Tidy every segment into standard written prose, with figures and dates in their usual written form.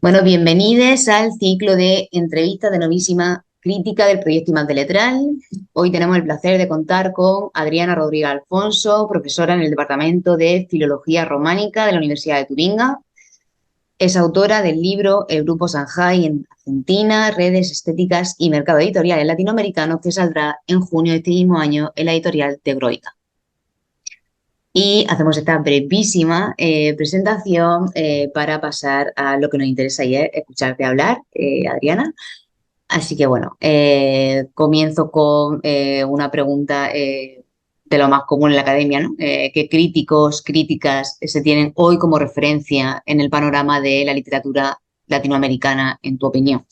Bueno, bienvenidos al ciclo de entrevistas de novísima crítica del proyecto IMAX de Letral. Hoy tenemos el placer de contar con Adriana Rodríguez Alfonso, profesora en el Departamento de Filología Románica de la Universidad de Tubinga. Es autora del libro El Grupo Shanghai en Argentina, Redes Estéticas y Mercado Editorial en Latinoamericano, que saldrá en junio de este mismo año en la editorial Tegroica. Y hacemos esta brevísima presentación para pasar a lo que nos interesa y es escucharte hablar, Adriana. Así que bueno, comienzo con una pregunta de lo más común en la academia, ¿no? ¿Qué críticos, críticas se tienen hoy como referencia en el panorama de la literatura latinoamericana, en tu opinión?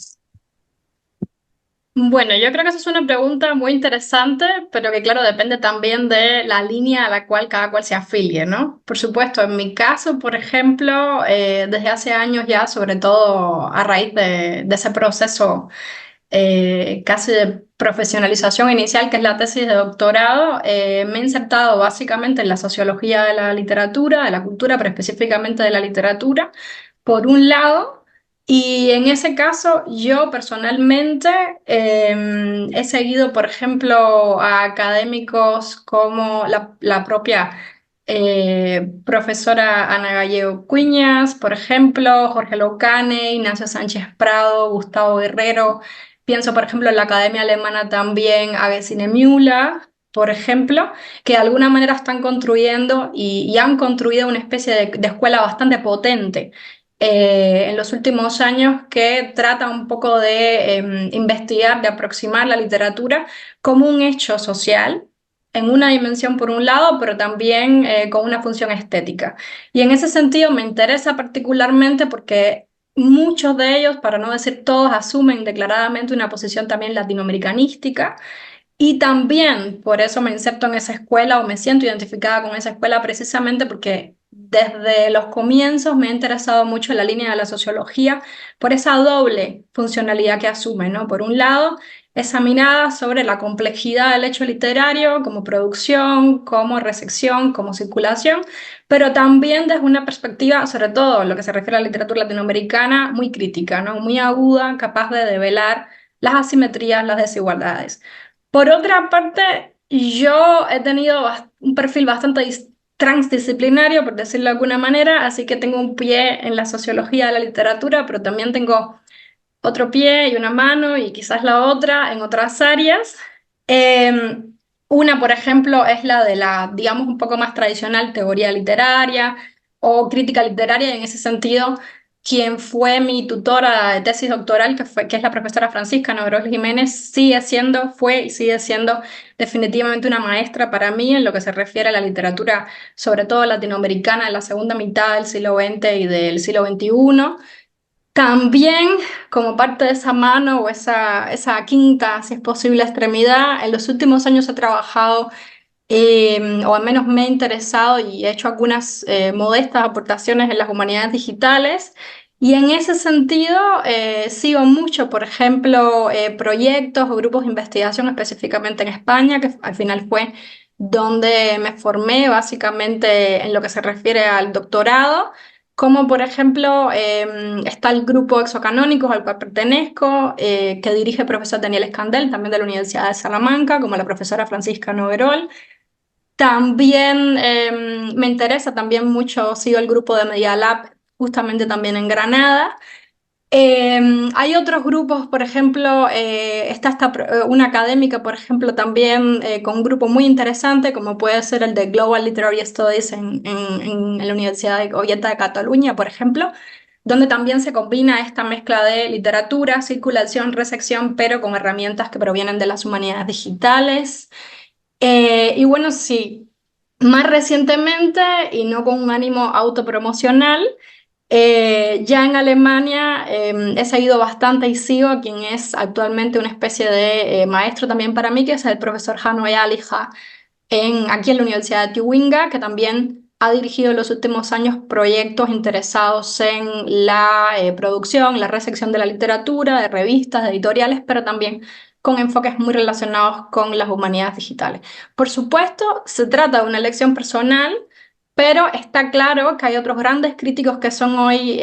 Bueno, yo creo que esa es una pregunta muy interesante, pero que claro, depende también de la línea a la cual cada cual se afilie, ¿no? Por supuesto, en mi caso, por ejemplo, desde hace años ya, sobre todo a raíz de ese proceso casi de profesionalización inicial, que es la tesis de doctorado, me he insertado básicamente en la sociología de la literatura, de la cultura, pero específicamente de la literatura, por un lado. Y en ese caso, yo personalmente he seguido, por ejemplo, a académicos como la propia profesora Ana Gallego Cuiñas, por ejemplo, Jorge Locane, Ignacio Sánchez Prado, Gustavo Guerrero. Pienso, por ejemplo, en la Academia Alemana también a Gesine Müller, por ejemplo, que de alguna manera están construyendo y han construido una especie de escuela bastante potente en los últimos años que trata un poco de investigar, de aproximar la literatura como un hecho social, en una dimensión por un lado, pero también con una función estética. Y en ese sentido me interesa particularmente porque muchos de ellos, para no decir todos, asumen declaradamente una posición también latinoamericanística y también por eso me inserto en esa escuela o me siento identificada con esa escuela precisamente porque desde los comienzos me ha interesado mucho la línea de la sociología por esa doble funcionalidad que asume, ¿no? Por un lado, esa mirada sobre la complejidad del hecho literario como producción, como recepción, como circulación, pero también desde una perspectiva, sobre todo en lo que se refiere a la literatura latinoamericana, muy crítica, ¿no? Muy aguda, capaz de develar las asimetrías, las desigualdades. Por otra parte, yo he tenido un perfil bastante transdisciplinario, por decirlo de alguna manera, así que tengo un pie en la sociología de la literatura, pero también tengo otro pie y una mano y quizás la otra en otras áreas. Eh, una, por ejemplo, es la de la, digamos, un poco más tradicional teoría literaria o crítica literaria, y en ese sentido, quien fue mi tutora de tesis doctoral, que es la profesora Francisca Nogueros Jiménez, sigue siendo, fue y sigue siendo definitivamente una maestra para mí en lo que se refiere a la literatura, sobre todo latinoamericana, de la segunda mitad del siglo XX y del siglo XXI. También, como parte de esa mano o esa quinta, si es posible, extremidad, en los últimos años he trabajado, o al menos me he interesado y he hecho algunas modestas aportaciones en las humanidades digitales. Y en ese sentido, sigo mucho, por ejemplo, proyectos o grupos de investigación específicamente en España, que al final fue donde me formé básicamente en lo que se refiere al doctorado, como por ejemplo está el grupo Exocanónicos al cual pertenezco, que dirige el profesor Daniel Escandel, también de la Universidad de Salamanca, como la profesora Francisca Noverol. También me interesa también mucho, sigo el grupo de Media Lab, justamente también en Granada. Hay otros grupos, por ejemplo, está una académica, por ejemplo, también con un grupo muy interesante, como puede ser el de Global Literary Studies en la Universidad de Olleta de Cataluña, por ejemplo, donde también se combina esta mezcla de literatura, circulación, recepción, pero con herramientas que provienen de las humanidades digitales. Y bueno, sí, más recientemente, y no con un ánimo autopromocional, ya en Alemania he seguido bastante y sigo a quien es actualmente una especie de maestro también para mí, que es el profesor Hanno Ehrlichia, aquí en la Universidad de Tübingen, que también ha dirigido en los últimos años proyectos interesados en la producción, la recepción de la literatura, de revistas, de editoriales, pero también con enfoques muy relacionados con las humanidades digitales. Por supuesto, se trata de una elección personal, pero está claro que hay otros grandes críticos que son hoy,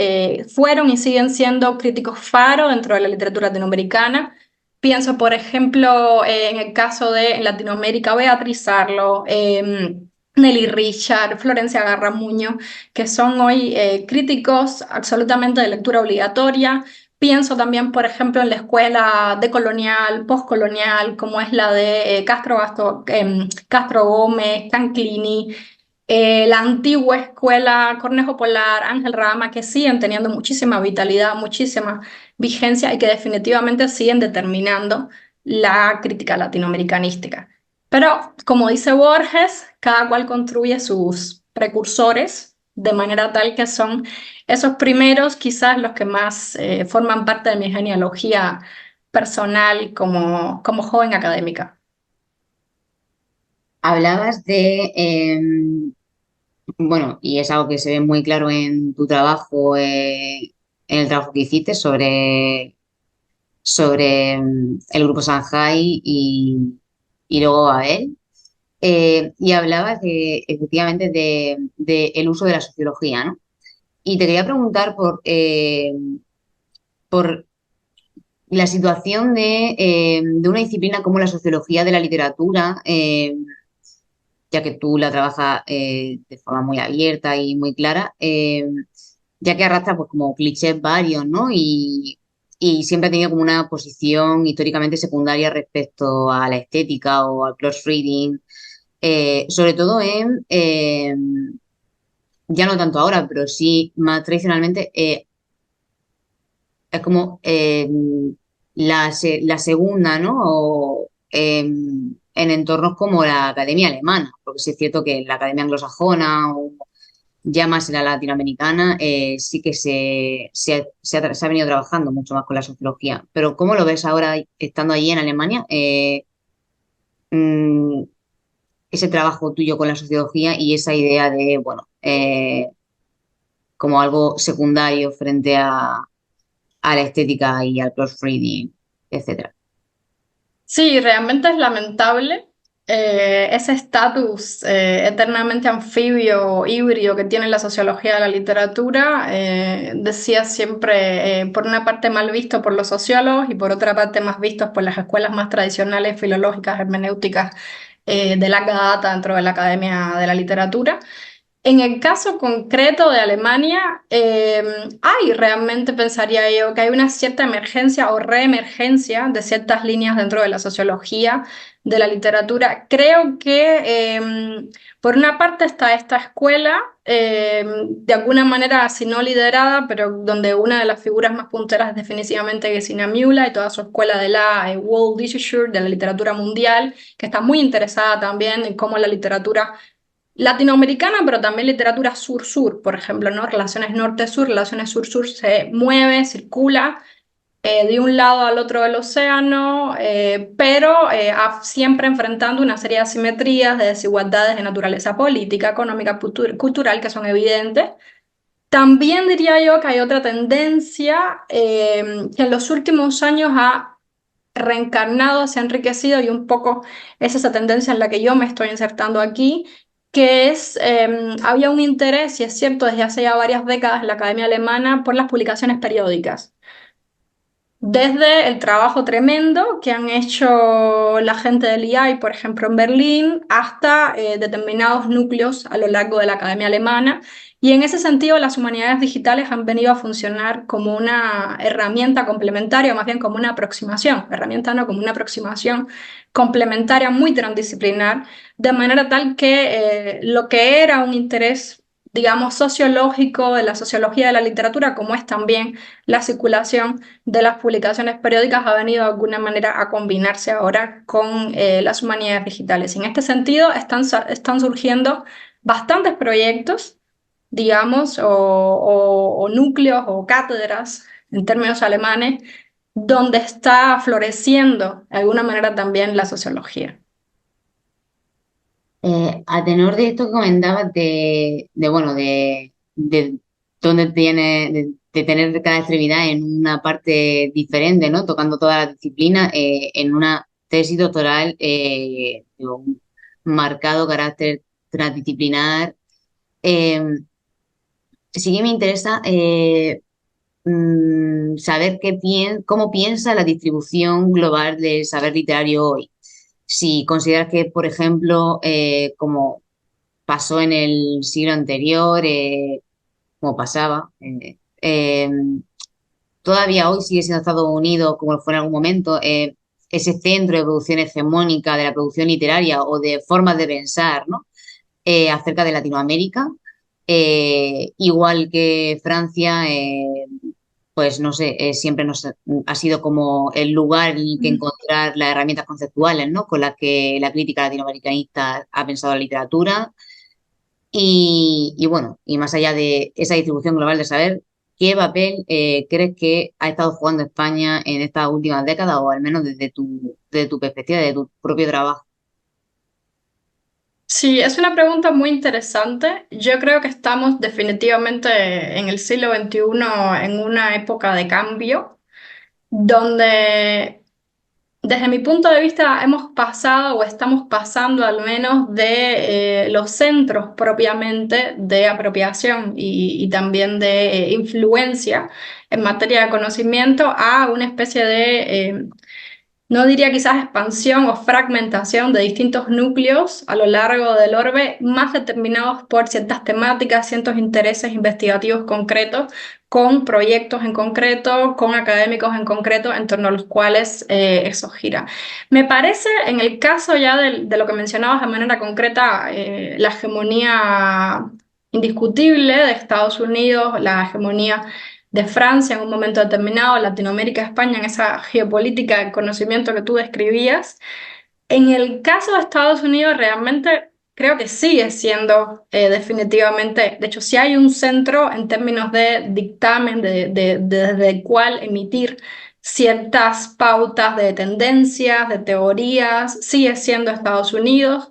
fueron y siguen siendo críticos faro dentro de la literatura latinoamericana. Pienso, por ejemplo, en el caso de en Latinoamérica, Beatriz Arlo, Nelly Richard, Florencia Garramuño, que son hoy críticos absolutamente de lectura obligatoria. Pienso también, por ejemplo, en la escuela decolonial, postcolonial, como es la de Castro Gómez, Canclini, la antigua escuela Cornejo Polar, Ángel Rama, que siguen teniendo muchísima vitalidad, muchísima vigencia y que definitivamente siguen determinando la crítica latinoamericanística. Pero, como dice Borges, cada cual construye sus precursores de manera tal que son esos primeros quizás los que más forman parte de mi genealogía personal como joven académica. Hablabas de, bueno, y es algo que se ve muy claro en tu trabajo, en el trabajo que hiciste sobre el grupo Shanghai y luego Babel. Y hablabas efectivamente de el uso de la sociología, ¿no? Y te quería preguntar por la situación de una disciplina como la sociología de la literatura, ya que tú la trabajas de forma muy abierta y muy clara, ya que arrastra pues como clichés varios, ¿no? Y siempre ha tenido como una posición históricamente secundaria respecto a la estética o al close reading, sobre todo ya no tanto ahora, pero sí más tradicionalmente, es como la segunda, ¿no? O, en entornos como la academia alemana, porque sí es cierto que la academia anglosajona o ya más en la latinoamericana sí que se ha venido trabajando mucho más con la sociología. Pero ¿cómo lo ves ahora estando allí en Alemania? Mm, ese trabajo tuyo con la sociología y esa idea de, bueno, como algo secundario frente a la estética y al proofreading, etcétera. Sí, realmente es lamentable ese estatus eternamente anfibio, híbrido que tiene la sociología de la literatura. Decía siempre, por una parte mal visto por los sociólogos y por otra parte más vistos por las escuelas más tradicionales, filológicas, hermenéuticas, de larga data dentro de la Academia de la Literatura. En el caso concreto de Alemania, hay realmente, pensaría yo, que hay una cierta emergencia o reemergencia de ciertas líneas dentro de la sociología de la literatura. Creo que por una parte está esta escuela, de alguna manera, si no liderada, pero donde una de las figuras más punteras es definitivamente Gesine Müller y toda su escuela de la World Literature, de la literatura mundial, que está muy interesada también en cómo la literatura latinoamericana, pero también literatura sur-sur, por ejemplo, ¿no? Relaciones norte-sur, relaciones sur-sur se mueve, circula de un lado al otro del océano, pero siempre enfrentando una serie de asimetrías, de desigualdades de naturaleza política, económica, cultural que son evidentes. También diría yo que hay otra tendencia que en los últimos años ha reencarnado, se ha enriquecido y un poco es esa tendencia en la que yo me estoy insertando aquí, que es, había un interés, y es cierto, desde hace ya varias décadas en la Academia Alemana por las publicaciones periódicas. Desde el trabajo tremendo que han hecho la gente del IAI, por ejemplo, en Berlín, hasta determinados núcleos a lo largo de la Academia Alemana. Y en ese sentido, las humanidades digitales han venido a funcionar como una herramienta complementaria, o más bien como una aproximación, herramienta no, como una aproximación complementaria muy transdisciplinar, de manera tal que lo que era un interés, digamos, sociológico de la sociología de la literatura, como es también la circulación de las publicaciones periódicas, ha venido de alguna manera a combinarse ahora con las humanidades digitales. Y en este sentido están surgiendo bastantes proyectos, digamos, o núcleos o cátedras en términos alemanes, donde está floreciendo de alguna manera también la sociología. A tenor de esto que comentabas bueno, de dónde tiene, de tener cada extremidad en una parte diferente, ¿no? Tocando todas las disciplinas, en una tesis doctoral de un marcado carácter transdisciplinar, Eh, sí que me interesa saber cómo piensa la distribución global del saber literario hoy. Si consideras que, por ejemplo, como pasó en el siglo anterior, como pasaba, todavía hoy sigue siendo Estados Unidos, como lo fue en algún momento, ese centro de producción hegemónica de la producción literaria o de formas de pensar, ¿no? Acerca de Latinoamérica, igual que Francia, pues no sé, siempre ha sido como el lugar en el que encontrar las herramientas conceptuales, ¿no? Con las que la crítica latinoamericanista ha pensado la literatura. Y bueno, y más allá de esa distribución global de saber, ¿qué papel crees que ha estado jugando España en estas últimas décadas, o al menos desde tu perspectiva, de tu propio trabajo? Sí, es una pregunta muy interesante. Yo creo que estamos definitivamente en el siglo XXI en una época de cambio, donde desde mi punto de vista hemos pasado o estamos pasando al menos de los centros propiamente de apropiación y también de influencia en materia de conocimiento a una especie de no diría quizás expansión o fragmentación de distintos núcleos a lo largo del orbe, más determinados por ciertas temáticas, ciertos intereses investigativos concretos, con proyectos en concreto, con académicos en concreto, en torno a los cuales eso gira. Me parece, en el caso ya de lo que mencionabas de manera concreta, la hegemonía indiscutible de Estados Unidos, la hegemonía de Francia en un momento determinado, Latinoamérica, España, en esa geopolítica de conocimiento que tú describías. En el caso de Estados Unidos, realmente creo que sigue siendo definitivamente, de hecho, si hay un centro en términos de dictamen, desde el cual emitir ciertas pautas de tendencias, de teorías, sigue siendo Estados Unidos.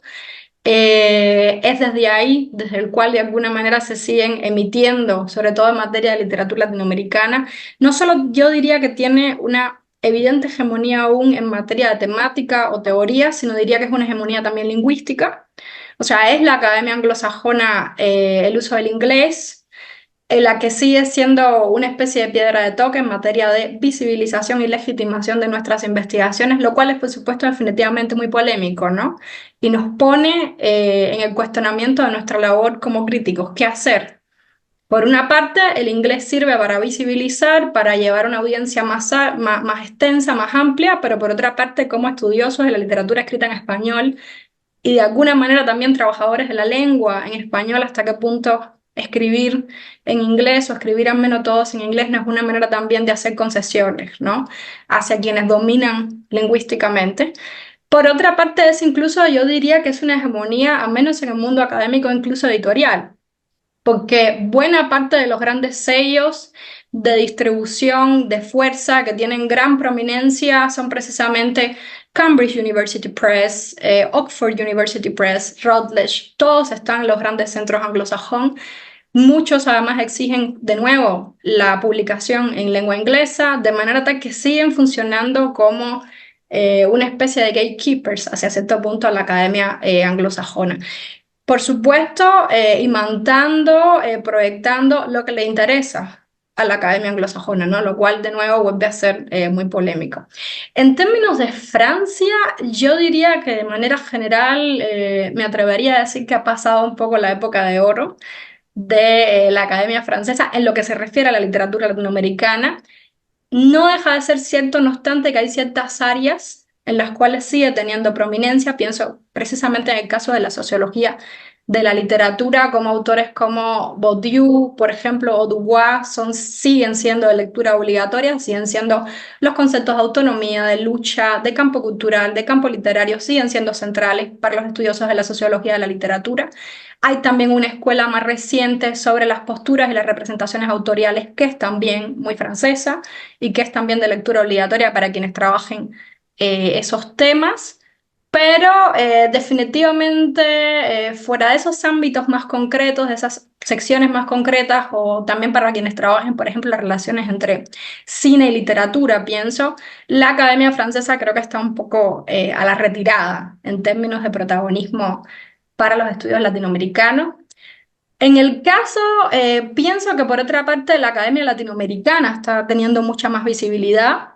Es desde ahí, desde el cual de alguna manera se siguen emitiendo, sobre todo en materia de literatura latinoamericana. No solo yo diría que tiene una evidente hegemonía aún en materia de temática o teoría, sino diría que es una hegemonía también lingüística. O sea, es la academia anglosajona el uso del inglés, en la que sigue siendo una especie de piedra de toque en materia de visibilización y legitimación de nuestras investigaciones, lo cual es, por supuesto, definitivamente muy polémico, ¿no? Y nos pone en el cuestionamiento de nuestra labor como críticos. ¿Qué hacer? Por una parte, el inglés sirve para visibilizar, para llevar una audiencia más extensa, más amplia, pero por otra parte, como estudiosos de la literatura escrita en español, y de alguna manera también trabajadores de la lengua en español, hasta qué punto escribir en inglés o escribir al menos todos en inglés no es una manera también de hacer concesiones, ¿no? Hacia quienes dominan lingüísticamente. Por otra parte, es incluso, yo diría que es una hegemonía, al menos en el mundo académico, incluso editorial, porque buena parte de los grandes sellos de distribución de fuerza que tienen gran prominencia son precisamente Cambridge University Press, Oxford University Press, Routledge, todos están en los grandes centros anglosajones. Muchos además exigen de nuevo la publicación en lengua inglesa, de manera tal que siguen funcionando como una especie de gatekeepers hacia cierto punto a la academia anglosajona. Por supuesto, imantando, proyectando lo que le interesa a la academia anglosajona, ¿no? Lo cual de nuevo vuelve a ser muy polémico. En términos de Francia, yo diría que de manera general me atrevería a decir que ha pasado un poco la época de oro de la Academia Francesa en lo que se refiere a la literatura latinoamericana. No deja de ser cierto, no obstante, que hay ciertas áreas en las cuales sigue teniendo prominencia. Pienso precisamente en el caso de la sociología de la literatura, como autores como Bourdieu, por ejemplo, o Dubois, siguen siendo de lectura obligatoria, siguen siendo los conceptos de autonomía, de lucha, de campo cultural, de campo literario, siguen siendo centrales para los estudiosos de la sociología de la literatura. Hay también una escuela más reciente sobre las posturas y las representaciones autoriales, que es también muy francesa y que es también de lectura obligatoria para quienes trabajen esos temas. Pero definitivamente fuera de esos ámbitos más concretos, de esas secciones más concretas, o también para quienes trabajen, por ejemplo, las relaciones entre cine y literatura, pienso, la Academia Francesa creo que está un poco a la retirada en términos de protagonismo para los estudios latinoamericanos. En el caso, pienso que por otra parte la Academia Latinoamericana está teniendo mucha más visibilidad.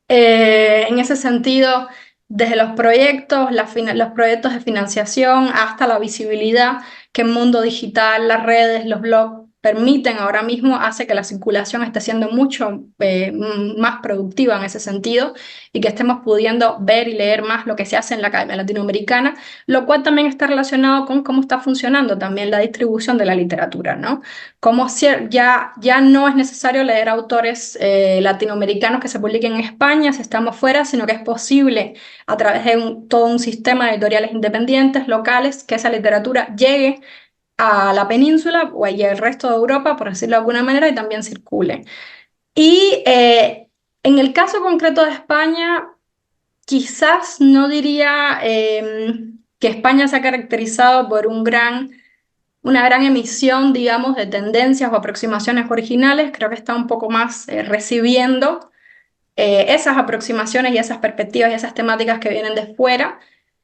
En ese sentido, desde los proyectos, los proyectos de financiación hasta la visibilidad que el mundo digital, las redes, los blogs permiten ahora mismo, hace que la circulación esté siendo mucho más productiva en ese sentido y que estemos pudiendo ver y leer más lo que se hace en la Academia Latinoamericana, lo cual también está relacionado con cómo está funcionando también la distribución de la literatura, ¿no? Como ya no es necesario leer autores latinoamericanos que se publiquen en España si estamos fuera, sino que es posible a través de todo un sistema de editoriales independientes, locales, que esa literatura llegue a la península o y al resto de Europa, por decirlo de alguna manera, y también circule. Y en el caso concreto de España, quizás no diría que España se ha caracterizado por una gran emisión, digamos, de tendencias o aproximaciones originales. Creo que está un poco más recibiendo esas aproximaciones y esas perspectivas y esas temáticas que vienen de fuera,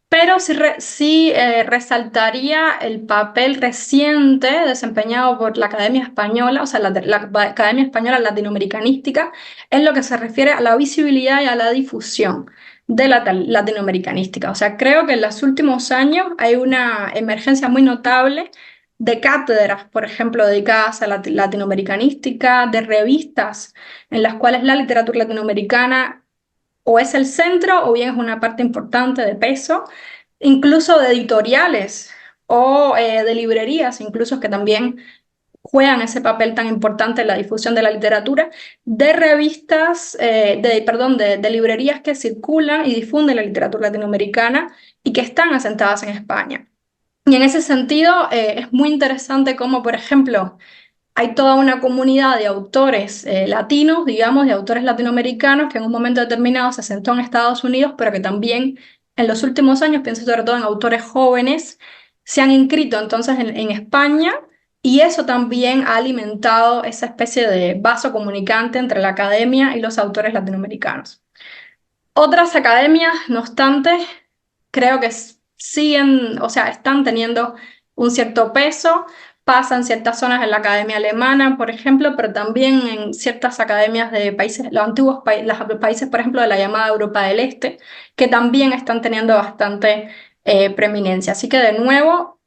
pero sí resaltaría el papel reciente desempeñado por la Academia Española, o sea, la Academia Española Latinoamericanística, en lo que se refiere a la visibilidad y a la difusión de la latinoamericanística. O sea, creo que en los últimos años hay una emergencia muy notable de cátedras, por ejemplo, dedicadas a la latinoamericanística, de revistas en las cuales la literatura latinoamericana o es el centro o bien es una parte importante de peso, incluso de editoriales o de librerías, incluso que también juegan ese papel tan importante en la difusión de la literatura, de revistas, perdón, de librerías que circulan y difunden la literatura latinoamericana y que están asentadas en España. Y en ese sentido, es muy interesante cómo, por ejemplo, hay toda una comunidad de autores latinos, digamos, de autores latinoamericanos que en un momento determinado se asentó en Estados Unidos, pero que también en los últimos años, pienso sobre todo en autores jóvenes, se han inscrito entonces en España y eso también ha alimentado esa especie de vaso comunicante entre la academia y los autores latinoamericanos. Otras academias, no obstante, creo que siguen, o sea, están teniendo un cierto peso, pasan ciertas zonas en la academia alemana, por ejemplo, pero también en ciertas academias de países, los antiguos países, por ejemplo, de la llamada Europa del Este, que también están teniendo bastante preeminencia. Así que de nuevo,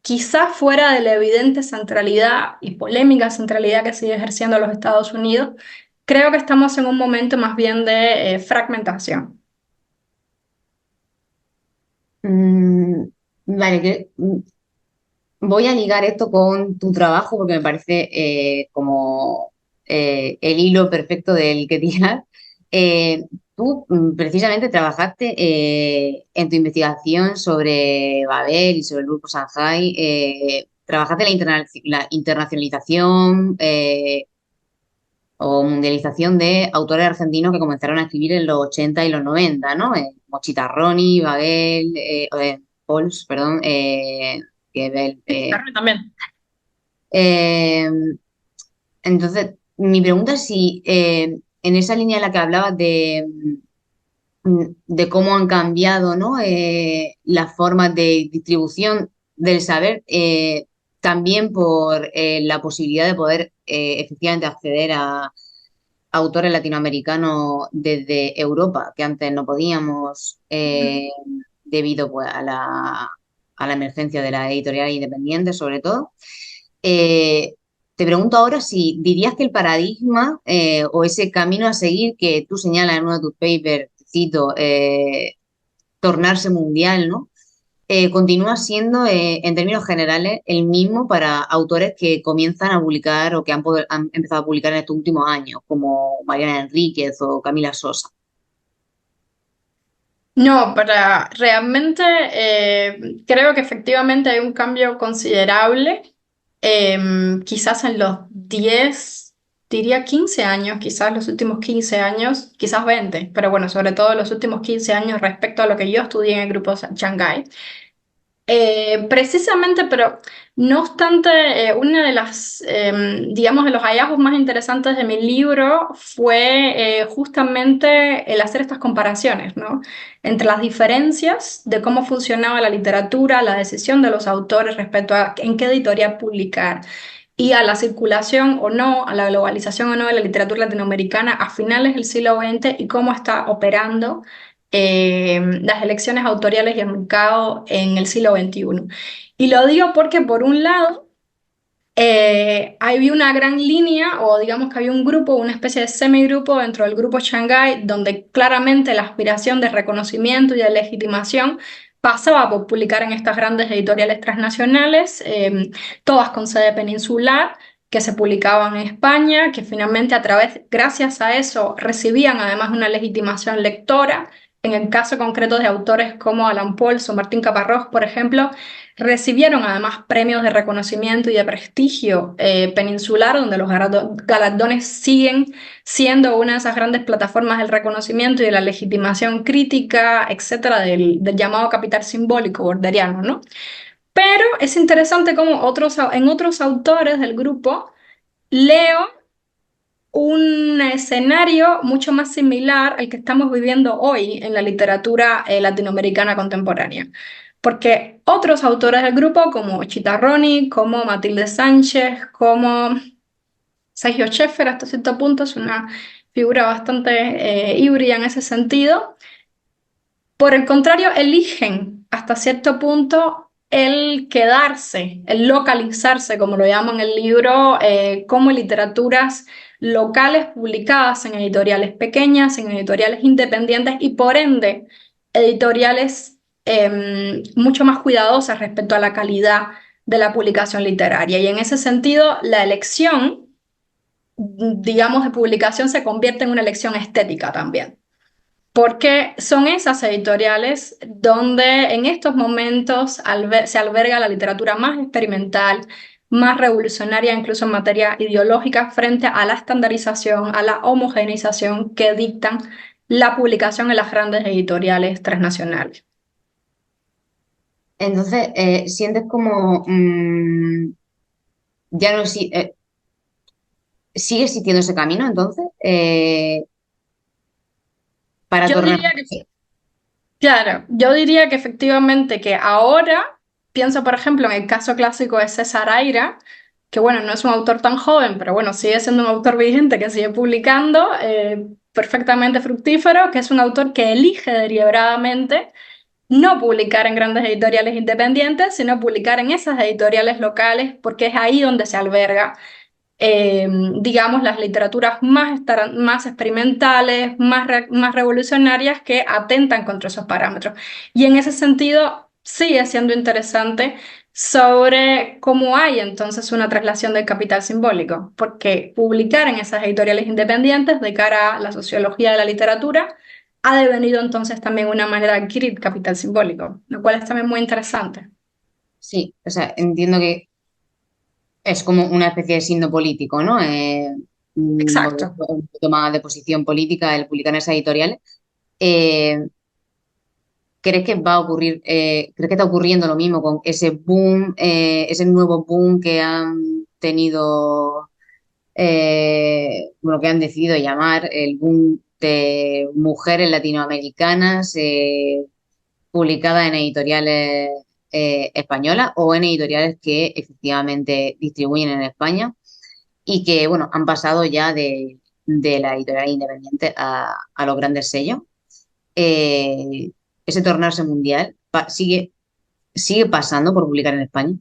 quizás fuera de la evidente centralidad y polémica centralidad que sigue ejerciendo los Estados Unidos, creo que estamos en un momento más bien de fragmentación. Mm, vale, voy a ligar esto con tu trabajo porque me parece como el hilo perfecto del que tirar. Tú precisamente trabajaste en tu investigación sobre Babel y sobre el grupo Shanghai. Trabajaste la internacionalización o mundialización de autores argentinos que comenzaron a escribir en los 80 y los 90, ¿no? Mochita Ronnie, Babel, Pols, perdón, Gebel, Carmen también. eh, entonces, mi pregunta es si en esa línea en la que hablabas de cómo han cambiado, ¿no? Las formas de distribución del saber, también por la posibilidad de poder efectivamente acceder a autores latinoamericanos desde Europa, que antes no podíamos debido pues, a la emergencia de las editoriales independientes, sobre todo. Eh, Te pregunto ahora si dirías que el paradigma o ese camino a seguir que tú señalas en uno de tus papers, cito, tornarse mundial, ¿no? Continúa siendo, en términos generales, el mismo para autores que comienzan a publicar o que han empezado a publicar en estos últimos años, como Mariana Enríquez o Camila Sosa. No, para realmente creo que efectivamente hay un cambio considerable, quizás en los 10, diría 15 años, quizás los últimos 15 años, quizás 20, pero bueno, sobre todo los últimos 15 años respecto a lo que yo estudié en el grupo Shanghai. Precisamente, pero no obstante, una de las, digamos, de los hallazgos más interesantes de mi libro fue justamente el hacer estas comparaciones, ¿no? Entre las diferencias de cómo funcionaba la literatura, la decisión de los autores respecto a en qué editorial publicar y a la circulación o no, a la globalización o no de la literatura latinoamericana a finales del siglo XX y cómo está operando las elecciones autoriales y el mercado en el siglo XXI. Y lo digo porque, por un lado, había una gran línea, o digamos que había un grupo, una especie de semigrupo dentro del grupo Shanghái, donde claramente la aspiración de reconocimiento y de legitimación pasaba por publicar en estas grandes editoriales transnacionales, todas con sede peninsular, que se publicaban en España, que finalmente gracias a eso, recibían además una legitimación lectora. En el caso concreto de autores como Alan Pauls o Martín Caparrós, por ejemplo, recibieron además premios de reconocimiento y de prestigio peninsular, donde los galardones siguen siendo una de esas grandes plataformas del reconocimiento y de la legitimación crítica, etcétera, del llamado capital simbólico borderiano, ¿no? Pero es interesante cómo en otros autores del grupo leo un escenario mucho más similar al que estamos viviendo hoy en la literatura latinoamericana contemporánea. Porque otros autores del grupo, como Chitarroni, como Matilde Sánchez, como Sergio Schaeffer, hasta cierto punto es una figura bastante híbrida en ese sentido, por el contrario, eligen hasta cierto punto el quedarse, el localizarse, como lo llaman en el libro, como literaturas locales publicadas en editoriales pequeñas, en editoriales independientes y por ende editoriales mucho más cuidadosas respecto a la calidad de la publicación literaria. Y en ese sentido, la elección, digamos, de publicación se convierte en una elección estética también, porque son esas editoriales donde en estos momentos se alberga la literatura más experimental, más revolucionaria, incluso en materia ideológica, frente a la estandarización, a la homogeneización que dictan la publicación en las grandes editoriales transnacionales. Entonces, sientes como ya no sigue existiendo ese camino, entonces, para Yo tornar. diría que Claro, yo diría que efectivamente que ahora, pienso por ejemplo en el caso clásico de César Aira, que bueno, no es un autor tan joven, pero bueno, sigue siendo un autor vigente que sigue publicando, perfectamente fructífero, que es un autor que elige deliberadamente no publicar en grandes editoriales independientes, sino publicar en esas editoriales locales, porque es ahí donde se alberga eh, digamos, las literaturas más experimentales, más revolucionarias que atentan contra esos parámetros. Y en ese sentido, sigue siendo interesante sobre cómo hay entonces una traslación del capital simbólico, porque publicar en esas editoriales independientes de cara a la sociología de la literatura ha devenido entonces también una manera de adquirir capital simbólico, lo cual es también muy interesante. Sí, o sea, entiendo que es como una especie de signo político, ¿no? Exacto. Un toma de posición política el publicar en esas editoriales. Eh, ¿Crees que va a ocurrir, crees que está ocurriendo lo mismo con ese boom, ese nuevo boom que han tenido, bueno, que han decidido llamar el boom de mujeres latinoamericanas publicadas en editoriales españolas o en editoriales que efectivamente distribuyen en España y que, bueno, han pasado ya de la editorial independiente a los grandes sellos? eh, Ese tornarse mundial sigue pasando por publicar en España.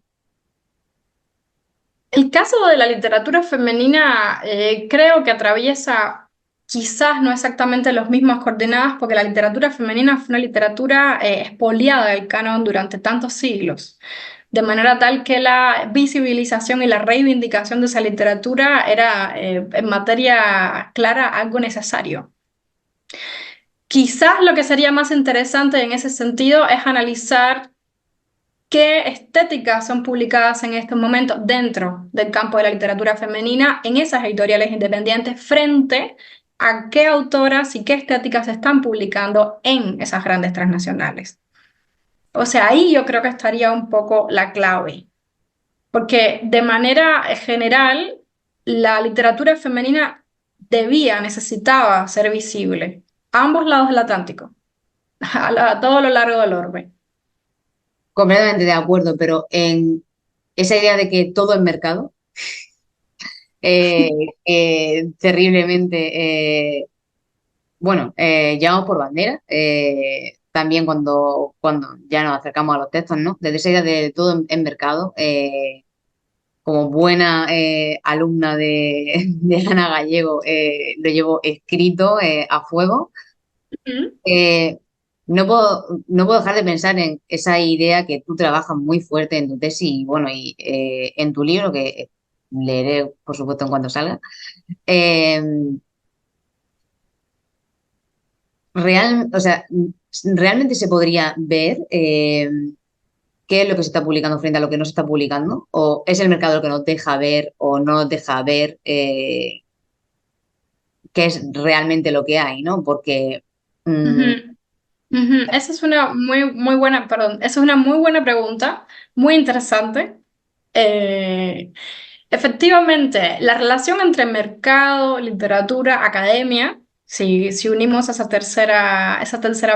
El caso de la literatura femenina creo que atraviesa quizás no exactamente las mismas coordenadas, porque la literatura femenina fue una literatura expoliada del canon durante tantos siglos, de manera tal que la visibilización y la reivindicación de esa literatura era en materia clara algo necesario. Quizás lo que sería más interesante en ese sentido es analizar qué estéticas son publicadas en estos momentos dentro del campo de la literatura femenina en esas editoriales independientes frente a qué autoras y qué estéticas se están publicando en esas grandes transnacionales. O sea, ahí yo creo que estaría un poco la clave, porque de manera general la literatura femenina necesitaba ser visible a ambos lados del Atlántico, a todo lo largo del orbe. Completamente de acuerdo, pero en esa idea de que todo es mercado, eh, terriblemente, bueno, llevamos por bandera, también cuando ya nos acercamos a los textos, ¿no? Desde esa idea de todo en mercado, como buena alumna de Ana Gallego, lo llevo escrito a fuego. Ujú. Eh, no puedo dejar de pensar en esa idea que tú trabajas muy fuerte en tu tesis y bueno, y en tu libro, que leeré, por supuesto, en cuanto salga. Eh, o sea, ¿realmente se podría ver qué es lo que se está publicando frente a lo que no se está publicando? ¿O es el mercado lo que nos deja ver o no nos deja ver qué es realmente lo que hay, ¿no? Porque mm, Ujú. Ujú. Esa es una muy buena, perdón, esa es una muy buena pregunta, muy interesante. Eh, Efectivamente, la relación entre mercado, literatura, academia, si unimos esa tercera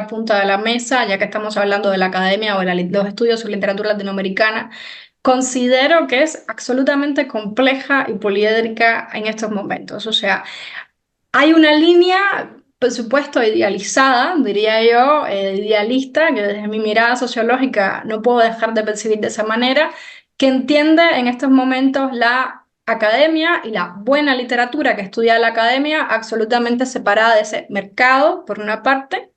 punta de la mesa, ya que estamos hablando de la academia o de los estudios sobre literatura latinoamericana, considero que es absolutamente compleja y poliédrica en estos momentos. O sea, hay una línea, por supuesto, idealizada, diría yo, idealista, que desde mi mirada sociológica no puedo dejar de percibir de esa manera, que entiende en estos momentos la academia y la buena literatura que estudia la academia absolutamente separada de ese mercado, por una parte,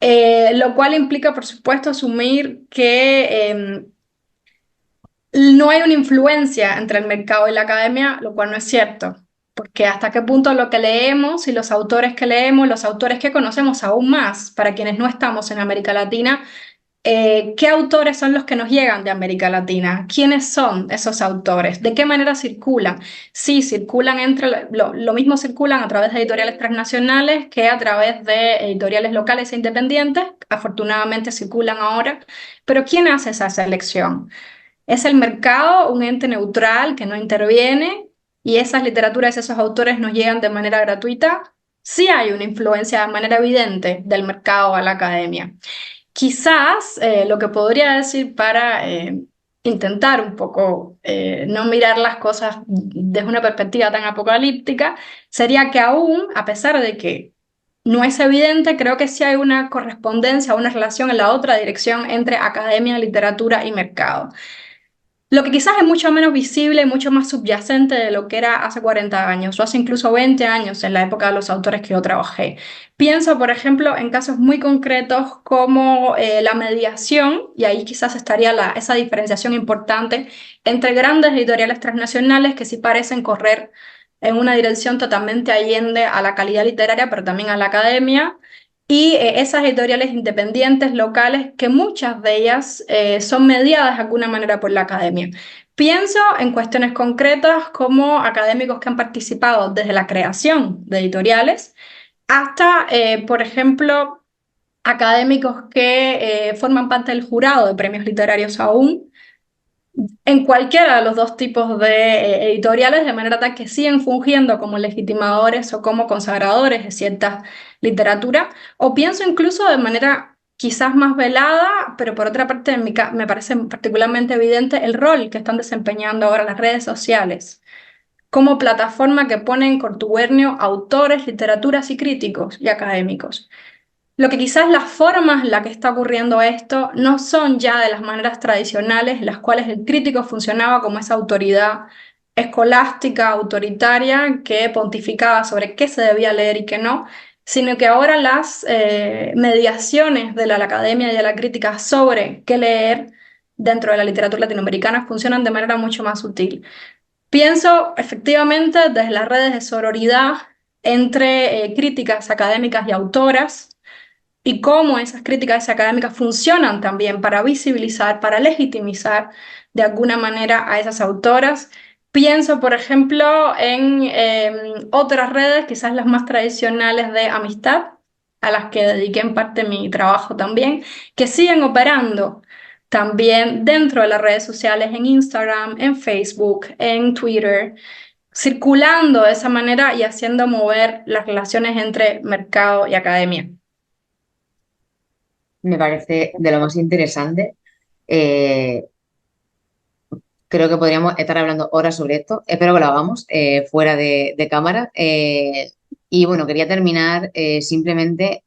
lo cual implica, por supuesto, asumir que no hay una influencia entre el mercado y la academia, lo cual no es cierto, porque hasta qué punto lo que leemos y los autores que leemos, los autores que conocemos aún más, para quienes no estamos en América Latina, ¿qué autores son los que nos llegan de América Latina? ¿Quiénes son esos autores? ¿De qué manera circulan? Sí, circulan lo mismo circulan a través de editoriales transnacionales que a través de editoriales locales e independientes, afortunadamente circulan ahora, pero ¿quién hace esa selección? ¿Es el mercado un ente neutral que no interviene y esas literaturas, esos autores nos llegan de manera gratuita? Sí hay una influencia de manera evidente del mercado a la academia. Quizás lo que podría decir para intentar un poco no mirar las cosas desde una perspectiva tan apocalíptica sería que aún, a pesar de que no es evidente, creo que sí hay una correspondencia, una relación en la otra dirección entre academia, literatura y mercado. Lo que quizás es mucho menos visible, mucho más subyacente de lo que era hace 40 años o hace incluso 20 años en la época de los autores que yo trabajé. Pienso, por ejemplo, en casos muy concretos como la mediación, y ahí quizás estaría esa diferenciación importante entre grandes editoriales transnacionales que sí parecen correr en una dirección totalmente allende a la calidad literaria, pero también a la academia, y esas editoriales independientes locales que muchas de ellas son mediadas de alguna manera por la academia. Pienso en cuestiones concretas como académicos que han participado desde la creación de editoriales hasta, por ejemplo, académicos que forman parte del jurado de premios literarios aún en cualquiera de los dos tipos de editoriales, de manera tal que siguen fungiendo como legitimadores o como consagradores de cierta literatura, o pienso incluso de manera quizás más velada, pero por otra parte me parece particularmente evidente el rol que están desempeñando ahora las redes sociales como plataforma que pone en contubernio autores, literaturas y críticos y académicos. Lo que quizás las formas en las que está ocurriendo esto no son ya de las maneras tradicionales en las cuales el crítico funcionaba como esa autoridad escolástica, autoritaria, que pontificaba sobre qué se debía leer y qué no, sino que ahora las mediaciones de la academia y de la crítica sobre qué leer dentro de la literatura latinoamericana funcionan de manera mucho más sutil. Pienso efectivamente desde las redes de sororidad entre críticas académicas y autoras, y cómo esas críticas académicas funcionan también para visibilizar, para legitimizar de alguna manera a esas autoras. Pienso, por ejemplo, en otras redes, quizás las más tradicionales de amistad, a las que dediqué en parte mi trabajo también, que siguen operando también dentro de las redes sociales, en Instagram, en Facebook, en Twitter, circulando de esa manera y haciendo mover las relaciones entre mercado y academia. Me parece de lo más interesante. Eh, Creo que podríamos estar hablando horas sobre esto. Espero que lo hagamos fuera de cámara. Y bueno, quería terminar simplemente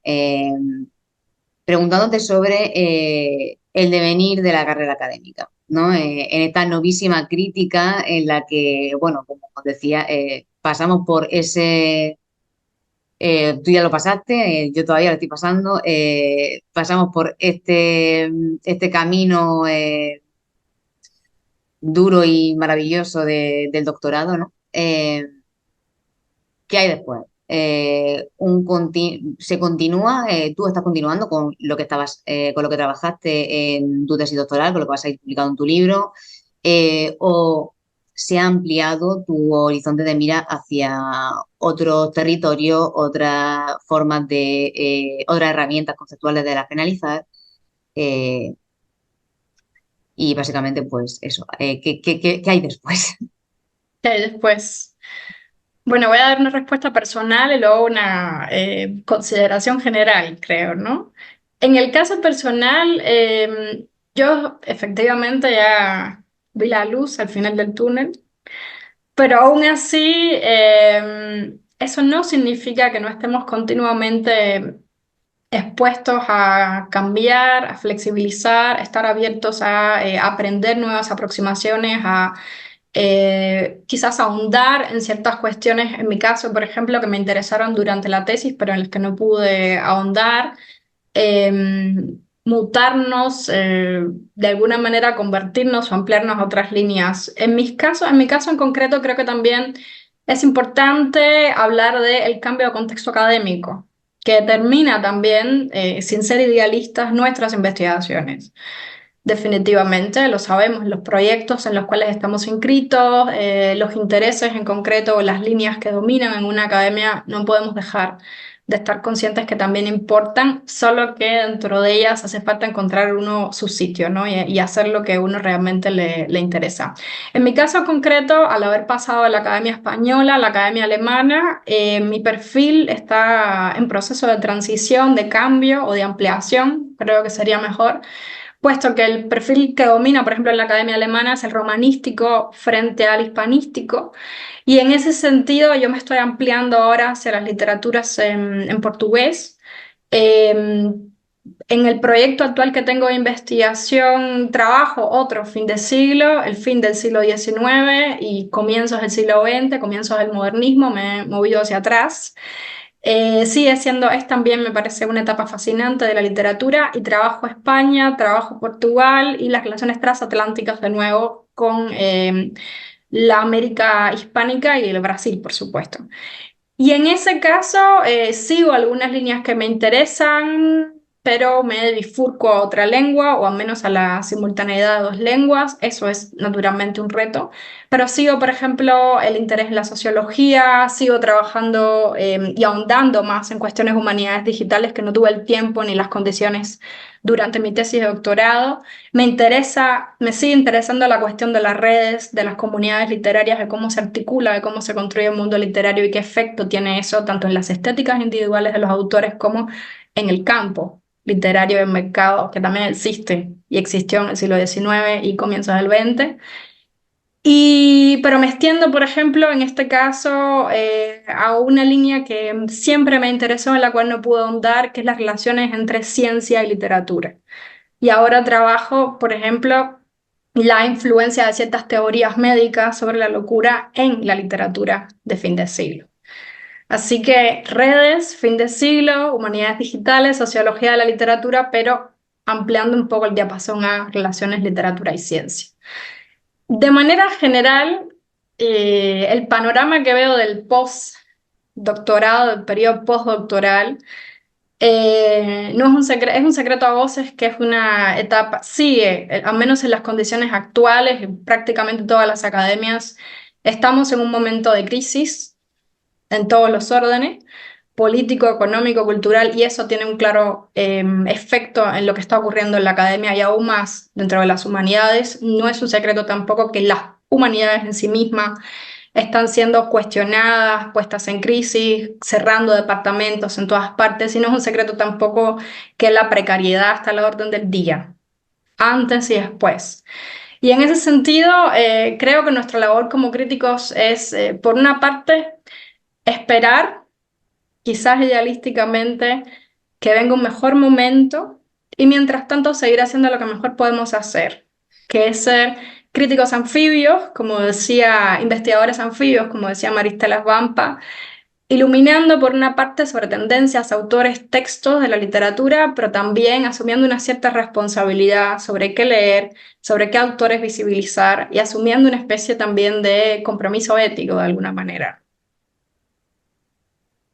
preguntándote sobre el devenir de la carrera académica, ¿no? En esta novísima crítica en la que, bueno, como os decía, pasamos por ese, tú ya lo pasaste, yo todavía lo estoy pasando, pasamos por este camino duro y maravilloso del doctorado, ¿no? ¿Qué hay después? ¿Se continúa? ¿Tú estás continuando con lo que con lo que trabajaste en tu tesis doctoral, con lo que vas a ir publicado en tu libro? ¿O se ha ampliado tu horizonte de mira hacia otros territorios, otras formas otras herramientas conceptuales de las que analizar? Eh, y básicamente, pues eso, ¿qué hay después? Después, bueno, voy a dar una respuesta personal y luego una consideración general, creo, ¿no? En el caso personal, yo efectivamente ya vi la luz al final del túnel, pero aún así, eso no significa que no estemos continuamente expuestos a cambiar, a flexibilizar, a estar abiertos a aprender nuevas aproximaciones, a quizás ahondar en ciertas cuestiones, en mi caso, por ejemplo, que me interesaron durante la tesis, pero en las que no pude ahondar, eh, mutarnos, de alguna manera convertirnos o ampliarnos a otras líneas. En mi caso en concreto, creo que también es importante hablar del cambio de contexto académico, que determina también, sin ser idealistas, nuestras investigaciones. Definitivamente, lo sabemos, los proyectos en los cuales estamos inscritos, los intereses en concreto o las líneas que dominan en una academia, no podemos dejar de estar conscientes que también importan, solo que dentro de ellas hace falta encontrar uno su sitio, ¿no? Y hacer lo que uno realmente le interesa. En mi caso concreto, al haber pasado de la academia española a la academia alemana, mi perfil está en proceso de transición, de cambio o de ampliación, creo que sería mejor, puesto que el perfil que domina, por ejemplo, en la academia alemana es el romanístico frente al hispanístico, y en ese sentido yo me estoy ampliando ahora hacia las literaturas en portugués. Eh, en el proyecto actual que tengo de investigación trabajo otro fin de siglo, el fin del siglo XIX y comienzos del siglo XX, comienzos del modernismo, me he movido hacia atrás. Sigue siendo, es también me parece una etapa fascinante de la literatura y trabajo España, trabajo Portugal y las relaciones transatlánticas de nuevo con la América hispánica y el Brasil, por supuesto. Y en ese caso sigo algunas líneas que me interesan, pero me bifurco a otra lengua o al menos a la simultaneidad de dos lenguas. Eso es naturalmente un reto. Pero sigo, por ejemplo, el interés en la sociología, sigo trabajando y ahondando más en cuestiones de humanidades digitales que no tuve el tiempo ni las condiciones durante mi tesis de doctorado. Me interesa, me sigue interesando la cuestión de las redes, de las comunidades literarias, de cómo se articula, de cómo se construye el mundo literario y qué efecto tiene eso tanto en las estéticas individuales de los autores como en el campo literario del mercado, que también existe y existió en el siglo XIX y comienzos del XX. Pero me extiendo, por ejemplo, en este caso, a una línea que siempre me interesó, en la cual no pude ahondar, que es las relaciones entre ciencia y literatura. Y ahora trabajo, por ejemplo, la influencia de ciertas teorías médicas sobre la locura en la literatura de fin de siglo. Así que redes, fin de siglo, humanidades digitales, sociología de la literatura, pero ampliando un poco el diapasón a relaciones literatura y ciencia. De manera general, el panorama que veo del postdoctorado, del periodo postdoctoral, no es un secreto, es un secreto a voces que es una etapa, sigue, al menos en las condiciones actuales, en prácticamente todas las academias, estamos en un momento de crisis en todos los órdenes, político, económico, cultural, y eso tiene un claro efecto en lo que está ocurriendo en la academia y aún más dentro de las humanidades. No es un secreto tampoco que las humanidades en sí mismas están siendo cuestionadas, puestas en crisis, cerrando departamentos en todas partes, y no es un secreto tampoco que la precariedad está a la orden del día, antes y después. Y en ese sentido, creo que nuestra labor como críticos es, por una parte, esperar, quizás idealísticamente, que venga un mejor momento y mientras tanto seguir haciendo lo que mejor podemos hacer, que es ser críticos anfibios, como decía, investigadores anfibios, como decía Maristela Vampa, iluminando por una parte sobre tendencias, autores, textos de la literatura, pero también asumiendo una cierta responsabilidad sobre qué leer, sobre qué autores visibilizar y asumiendo una especie también de compromiso ético de alguna manera.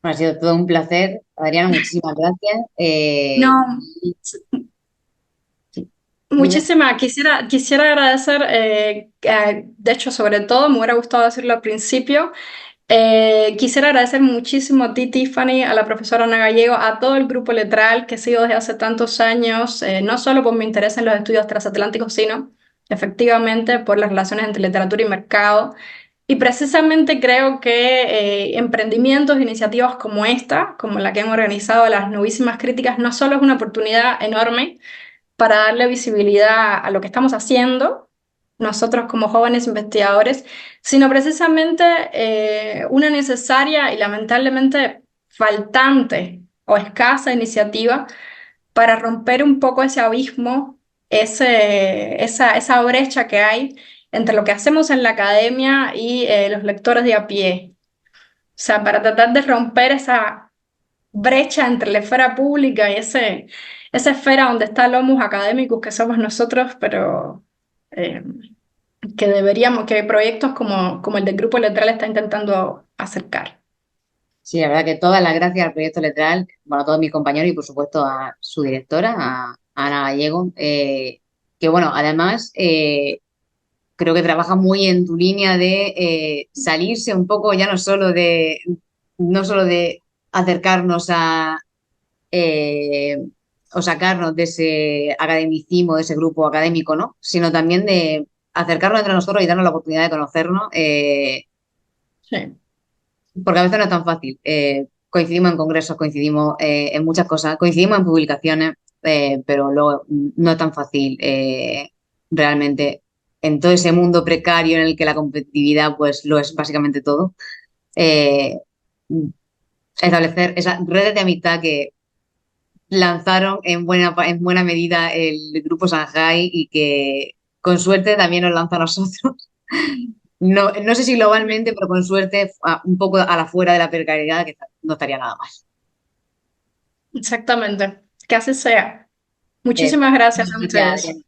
Ha sido todo un placer. Adriana, muchísimas gracias. No, Sí, dime. muchísimas, quisiera agradecer, de hecho, sobre todo, me hubiera gustado decirlo al principio. Quisiera agradecer muchísimo a ti, Tiffany, a la profesora Ana Gallego, a todo el grupo letral que sigo desde hace tantos años, no solo por mi interés en los estudios transatlánticos, sino efectivamente por las relaciones entre literatura y mercado. Y precisamente creo que emprendimientos, iniciativas como esta, como la que hemos organizado, las Novísimas Críticas, no solo es una oportunidad enorme para darle visibilidad a lo que estamos haciendo, nosotros como jóvenes investigadores, sino precisamente una necesaria y lamentablemente faltante o escasa iniciativa para romper un poco ese abismo, esa brecha que hay entre lo que hacemos en la academia y los lectores de a pie. O sea, para tratar de romper esa brecha entre la esfera pública y esa esfera donde está el homus académicos que somos nosotros, pero eh, que deberíamos, que proyectos como el del Grupo Letral está intentando acercar. Sí, la verdad que todas las gracias al proyecto Letral, bueno, a todos mis compañeros y por supuesto a su directora, a Ana Gallego, que bueno, además creo que trabaja muy en tu línea de salirse un poco ya no solo de acercarnos a eh, o sacarnos de ese academicismo, de ese grupo académico, ¿no? Sino también de acercarnos entre nosotros y darnos la oportunidad de conocernos. Sí, Porque a veces no es tan fácil. Coincidimos en congresos, coincidimos en muchas cosas, coincidimos en publicaciones, pero luego no es tan fácil realmente en todo ese mundo precario en el que la competitividad pues lo es básicamente todo. eh, Establecer esas redes de amistad que lanzaron en buena medida el grupo Shanghai y que con suerte también nos lanza a nosotros. No, no sé si globalmente, pero con suerte un poco a la fuera de la precariedad, que no estaría nada mal. exactamente. Que así sea. Eh, Muchísimas gracias a Muchas gracias, ustedes. Adrián.